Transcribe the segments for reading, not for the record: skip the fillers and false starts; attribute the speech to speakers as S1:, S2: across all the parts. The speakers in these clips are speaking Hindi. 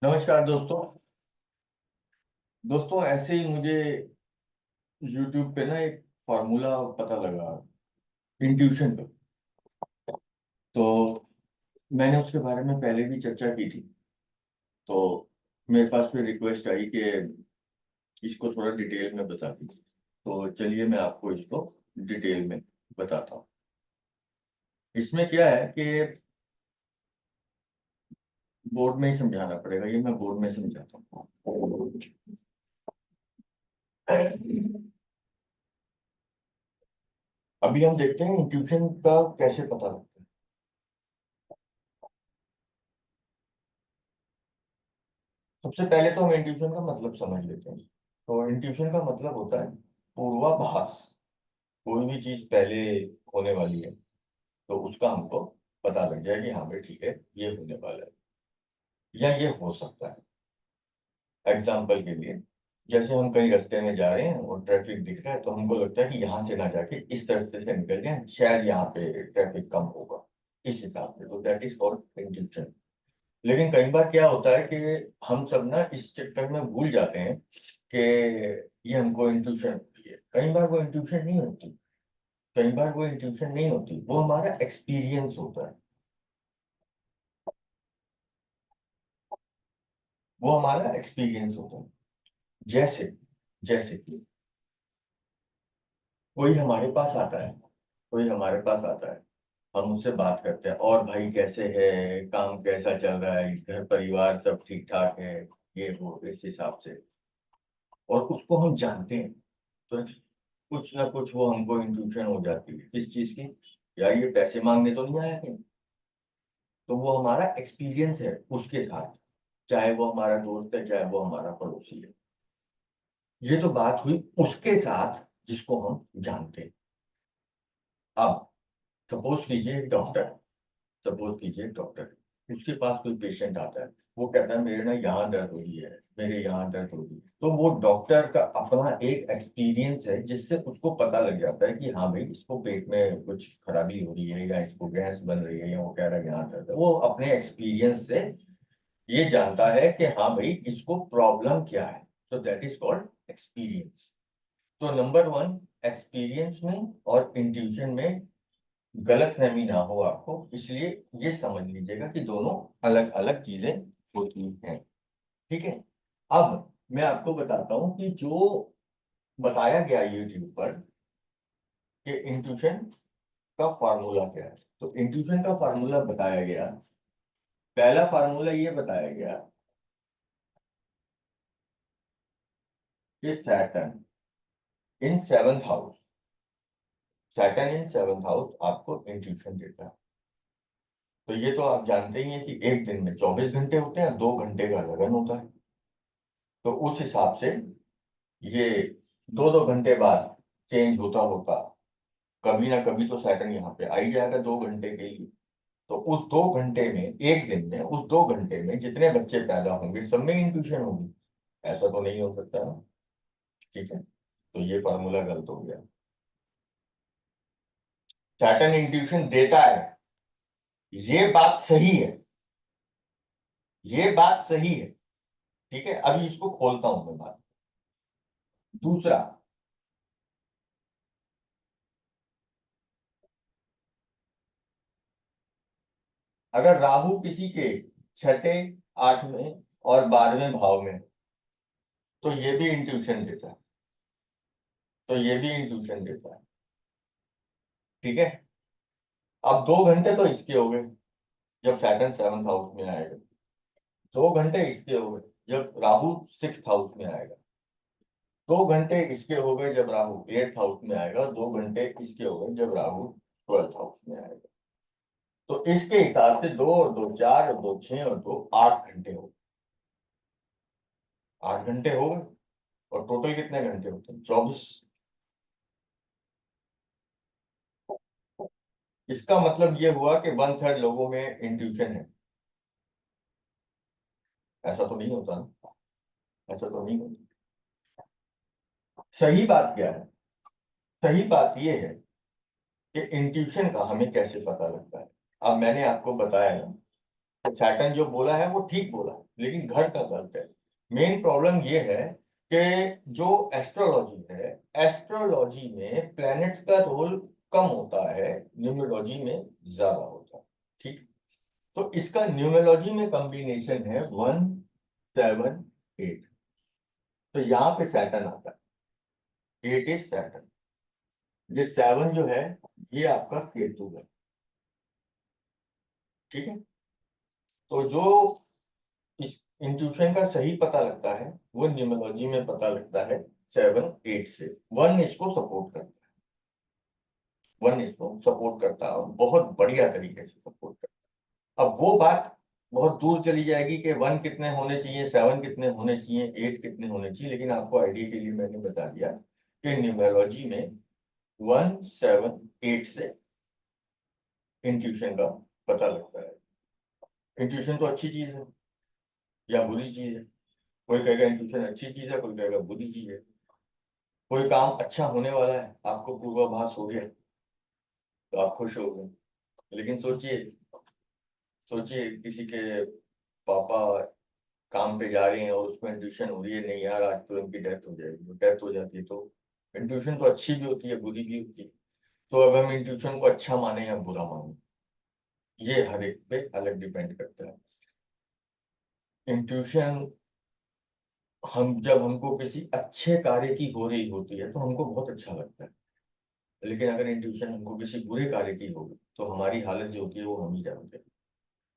S1: नमस्कार दोस्तों। ऐसे ही मुझे YouTube पे ना एक फॉर्मूला पता लगा इंट्यूशन का। तो मैंने उसके बारे में पहले भी चर्चा की थी। तो मेरे पास फिर रिक्वेस्ट आई कि इसको थोड़ा डिटेल में बता दीजिए। तो चलिए मैं आपको इसको डिटेल में बताता हूँ। इसमें क्या है कि बोर्ड में ही समझाना पड़ेगा। ये मैं बोर्ड में समझाता हूँ। अभी हम देखते हैं इंट्यूशन का कैसे पता लगता है। सबसे पहले तो हम इंट्यूशन का मतलब समझ लेते हैं। तो इंट्यूशन का मतलब होता है पूर्वाभास। कोई भी चीज पहले होने वाली है तो उसका हमको पता लग जाए कि हाँ भाई ठीक है, ये होने वाला है या ये हो सकता है। एग्जाम्पल के लिए, जैसे हम कहीं रास्ते में जा रहे हैं और ट्रैफिक दिख रहा है तो हमको लगता है कि यहाँ से ना जाके इस तरफ से निकल जाए, शायद यहाँ पे ट्रैफिक कम होगा। इस हिसाब से तो दैट इज कॉल्ड इंट्यूशन। लेकिन कई बार क्या होता है कि हम सब ना इस चक्कर में भूल जाते हैं कि ये हमको इंट्यूशन होती है। कई बार वो इंट्यूशन नहीं होती। कई बार वो इंट्यूशन नहीं होती, वो हमारा एक्सपीरियंस होता है। वो हमारा एक्सपीरियंस होता है। जैसे जैसे कि कोई हमारे पास आता है। कोई हमारे पास आता है, हम उससे बात करते हैं, और भाई कैसे है, काम कैसा चल रहा है, घर परिवार सब ठीक ठाक है, ये वो इस हिसाब से। और उसको हम जानते हैं तो कुछ ना कुछ वो हमको इंट्यूशन हो जाती है किस चीज की। यार ये पैसे मांगने तो नहीं आया कहीं। तो वो हमारा एक्सपीरियंस है उसके साथ। चाहे वो हमारा दोस्त है, चाहे वो हमारा पड़ोसी है। ये तो बात हुई उसके साथ जिसको हम जानते हैं। अब सपोज कीजिए डॉक्टर। सपोज कीजिए डॉक्टर, उसके पास कोई पेशेंट आता है। वो कहता है मेरे ना यहाँ दर्द हो रही है, मेरे यहाँ दर्द हो रही है। तो वो डॉक्टर का अपना एक एक्सपीरियंस है जिससे उसको पता लग जाता है कि हाँ भाई इसको पेट में कुछ खराबी हो रही है, या इसको गैस बन रही है, या वो कह रहा है यहाँ दर्द है। वो अपने एक्सपीरियंस से ये जानता है कि हाँ भाई इसको प्रॉब्लम क्या है। तो दैट इज कॉल्ड एक्सपीरियंस। तो नंबर वन, एक्सपीरियंस में और इंट्यूशन में गलत फहमी ना हो आपको, इसलिए ये समझ लीजिएगा कि दोनों अलग अलग चीजें होती हैं। ठीक है। अब मैं आपको बताता हूं कि जो बताया गया यूट्यूब पर कि इंट्यूशन का फार्मूला क्या है। तो इंट्यूशन का फार्मूला बताया गया। पहला फार्मूला ये बताया गया कि सैटर्न इन सेवंथ हाउस, सैटर्न इन सेवंथ हाउस आपको इंट्यूशन देता है। तो ये तो आप जानते ही हैं कि एक दिन में 24 घंटे होते हैं, 2 घंटे का लगन होता है। तो उस हिसाब से ये 2-2 घंटे बाद चेंज होता होता कभी ना कभी तो सैटर्न यहाँ पे आ ही जाएगा 2 घंटे के लिए। तो उस 2 घंटे में, एक दिन में, उस 2 घंटे में जितने बच्चे पैदा होंगे सब में इंट्यूशन होगी। ऐसा तो नहीं हो सकता ना। ठीक है, तो ये फॉर्मूला गलत हो गया। सैटर्न इंट्यूशन देता है, ये बात सही है। ये बात सही है। ठीक है, अभी इसको खोलता हूं मैं बात। दूसरा, अगर राहु किसी के छठे, आठवें और 12वें भाव में, तो ये भी इंट्यूशन देता है। तो ये भी इंट्यूशन देता है। ठीक है। अब 2 घंटे तो इसके हो गए जब सैटर्न सेवंथ हाउस में आएगा। 2 घंटे इसके हो गए जब राहु सिक्स हाउस में आएगा। 2 घंटे इसके हो गए जब राहु एट्थ हाउस में आएगा, और 2 घंटे इसके हो गए जब राहु ट्वेल्थ हाउस में आएगा। तो इसके हिसाब से 2 और 2 4 और 2 6 और 2 8 घंटे हो गए। 8 घंटे हो गए। और टोटल कितने घंटे होते हैं? 24। इसका मतलब ये हुआ कि 1/3 लोगों में इंट्यूशन है। ऐसा तो नहीं होता ना। ऐसा तो नहीं होता। सही बात क्या है? सही बात ये है कि इंट्यूशन का हमें कैसे पता लगता है। अब मैंने आपको बताया ना सैटर्न जो बोला है वो ठीक बोला, लेकिन घर का गलत है। मेन प्रॉब्लम ये है कि जो एस्ट्रोलॉजी है, एस्ट्रोलॉजी में प्लैनेट्स का रोल कम होता है, न्यूमरोलॉजी में ज्यादा होता है। ठीक, तो इसका न्यूमरोलॉजी में कॉम्बिनेशन है 1 7 8। तो यहाँ पे सैटर्न आता है, 8 इज सैटर्न। ये 7 जो है ये आपका केतु है। ठीक है, तो जो इस इंट्यूशन का सही पता लगता है वो न्यूमरोलॉजी में पता लगता है 7 8 से। 1 इसको सपोर्ट करता है, 1 इसको सपोर्ट करता है और बहुत बढ़िया तरीके से सपोर्ट करता है। अब वो बात बहुत दूर चली जाएगी कि 1 कितने होने चाहिए, 7 कितने होने चाहिए, 8 कितने होने चाहिए, लेकिन आपको आइडिया के लिए मैंने बता दिया कि न्यूमरोलॉजी में 1 7 8 से इंट्यूशन का पता लगता है। इंट्यूशन तो अच्छी चीज है या बुरी चीज है? कोई कहेगा इंट्यूशन अच्छी चीज है, कोई कहेगा बुरी चीज है। कोई काम अच्छा होने वाला है, आपको पूर्वाभास हो गया तो आप खुश हो गए, लेकिन सोचिए, सोचिए किसी के पापा काम पे जा रहे हैं और उसको इंट्यूशन हो रही है नहीं यार आज तो इनकी डेथ हो जाएगी, तो डेथ हो जाती है। तो इंट्यूशन तो अच्छी भी होती है, बुरी भी होती है। तो अब हम इंट्यूशन को अच्छा माने या बुरा माने, ये हर एक पे अलग डिपेंड करता है। इंट्यूशन, हम जब हमको किसी अच्छे कार्य की हो रही होती है तो हमको बहुत अच्छा लगता है, लेकिन अगर इंट्यूशन हमको किसी बुरे कार्य की होगी तो हमारी हालत जो होती है वो हम ही जानते हैं।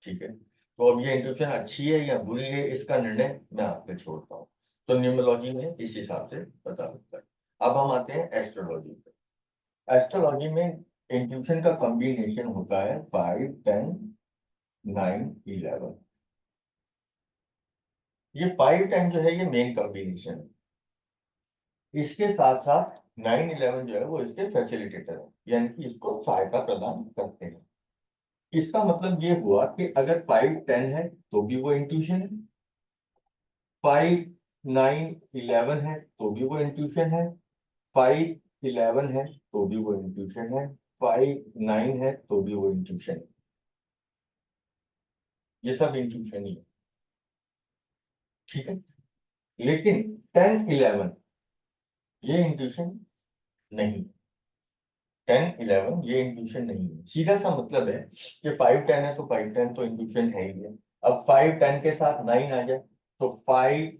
S1: ठीक है, तो अब ये इंट्यूशन अच्छी है या बुरी है इसका निर्णय मैं आप पे छोड़ता हूँ। तो न्यूमरोलॉजी में इस हिसाब से पता लगता है। अब हम आते हैं एस्ट्रोलॉजी पे। एस्ट्रोलॉजी में इंट्यूशन का कॉम्बिनेशन होता है 5 10 9 11। ये 5 10 जो है ये मेन कॉम्बिनेशन है। इसके साथ साथ 9 11 जो है वो इसके फैसिलिटेटर है, यानी कि इसको सहायता प्रदान करते हैं। इसका मतलब ये हुआ कि अगर 5 10 है तो भी वो इंट्यूशन है, 5 9 11 है तो भी वो इंट्यूशन है, 5 11 है तो भी वो इंट्यूशन है, 5 9 है तो भी वो इंट्यूशन है। ये सब इंट्यूशन ही है। ठीक है, लेकिन 10 11 ये इंट्यूशन नहीं, 10 11 ये इंट्यूशन नहीं है। सीधा सा मतलब है कि 5 10 है तो 5 10 तो इंट्यूशन है ही है। अब 5 10 के साथ 9 आ जाए तो 5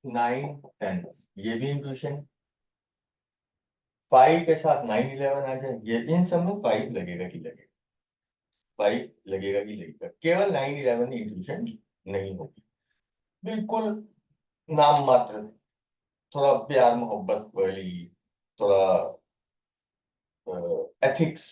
S1: 9 10 ये भी इंट्यूशन है। 5 के साथ 9 11 आ जाए, ये इन सब में 5 लगेगा कि लगेगा, 5 लगेगा कि लगेगा। केवल 9 11 इंट्यूशन नहीं होगी, बिल्कुल नाम मात्र, थोड़ा प्यार मोहब्बत वाली, थोड़ा एथिक्स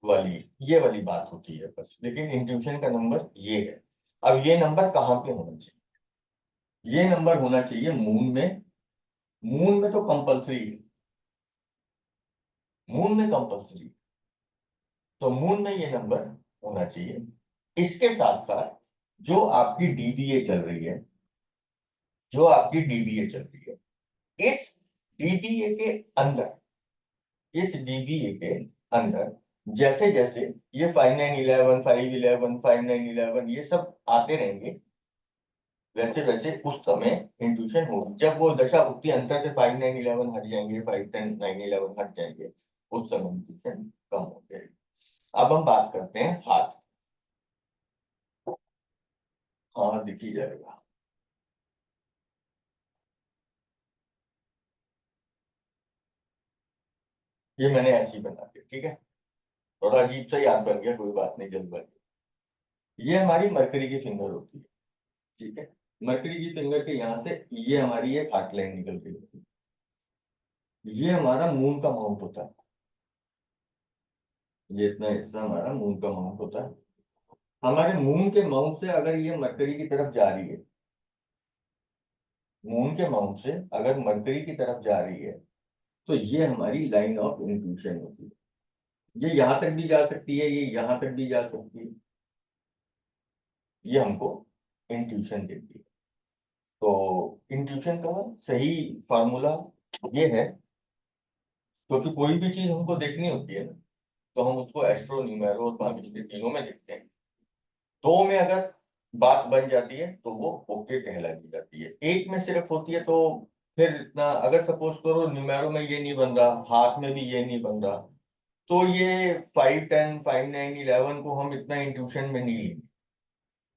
S1: वाली, ये वाली बात होती है बस। लेकिन इंट्यूशन का नंबर ये है। अब ये नंबर कहाँ पे होना चाहिए? ये नंबर होना चाहिए मून में। मून में तो कंपलसरी है, मून में कंपलसरी। तो मून में ये नंबर होना चाहिए। इसके साथ साथ जो आपकी डीबीए चल रही है, जो आपकी डीबीए चल रही है, इस डीबीए के अंदर, इस डीबीए के अंदर जैसे जैसे ये 5 9 11 5 11 5 9 11 ये सब आते रहेंगे, वैसे वैसे उस समय इंट्यूशन होगी। जब वो दशा भुक्ति अंतर से 5 9 11 हट जाएंगे, 5 10 9 11 हट जाएंगे, उस समय इंट्यूशन कम हो जाएगी। अब हम बात करते हैं हाथ। हाँ दिख ही जाएगा। ये मैंने ऐसे ही बना दिया, ठीक है, थोड़ा अजीब सा याद बन गया, कोई बात नहीं, जल्दबाजी। ये हमारी मरकरी की फिंगर होती है। ठीक है, मरकरी की फिंगर के यहाँ से ये हमारी एक आर्क लाइन निकल रही होती है। ये हमारा मून का माउंट होता है। ये इतना हिस्सा हमारा मून का माउंट होता है। हमारे मून के माउंट से अगर ये मरकरी की तरफ जा रही है, मून के माउंट से अगर मरकरी की तरफ जा रही है, तो ये हमारी लाइन ऑफ इंट्यूशन होती है। ये यहाँ तक भी जा सकती है, ये यहाँ तक भी जा सकती है। ये हमको इंट्यूशन देती है। तो इंट्यूशन का सही फार्मूला ये है, क्योंकि कोई भी चीज हमको देखनी होती है ना, तो हम उसको एस्ट्रो न्यूमेरो और बाकी तीनों में देखते हैं। दो में अगर बात बन जाती है तो वो ओके कहलाती जाती है। एक में सिर्फ होती है तो फिर इतना, अगर सपोज करो न्यूमेरो में ये नहीं बन रहा, हाथ में भी ये नहीं बन रहा, तो ये 5 10 5 9 11 को हम इतना इंट्यूशन में नहीं लेंगे,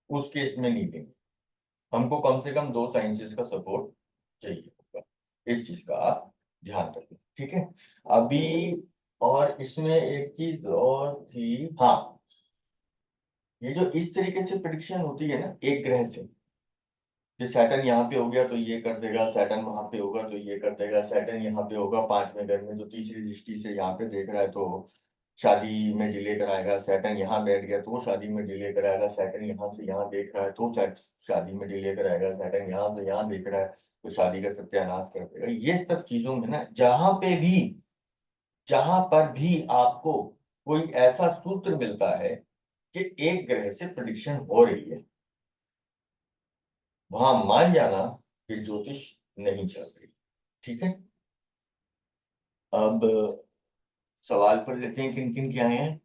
S1: उस केस में नहीं लेंगे। हमको कम से कम 2 साइंसेस का सपोर्ट चाहिए होगा। इस चीज का आप ध्यान रखें, ठीक है। अभी और इसमें एक चीज और थी, हाँ, ये जो इस तरीके से प्रिडिक्शन होती है ना एक ग्रह से, कि सैटर्न यहाँ पे हो गया तो ये कर देगा, सैटर्न वहां पे होगा तो ये कर देगा, सैटर्न यहाँ पे होगा 5वें घर में तो तीसरी दृष्टि से यहाँ पे देख रहा है तो शादी में डिले कराएगा, सैटर्न यहाँ बैठ गया तो वो शादी में डिले कराएगा, सैटर्न यहाँ से यहाँ देख रहा है तो शादी में डिले कराएगा, सैटर्न यहाँ से यहाँ देख रहा है तो शादी का सत्यानाश कर देगा। ये सब चीजों में ना जहां पर भी आपको कोई ऐसा सूत्र मिलता है कि एक ग्रह से प्रिडिक्शन हो रही है, वहां मान जाना कि ज्योतिष नहीं चल रही। ठीक है। अब सवाल पढ़ लेते हैं किन किन के आए हैं।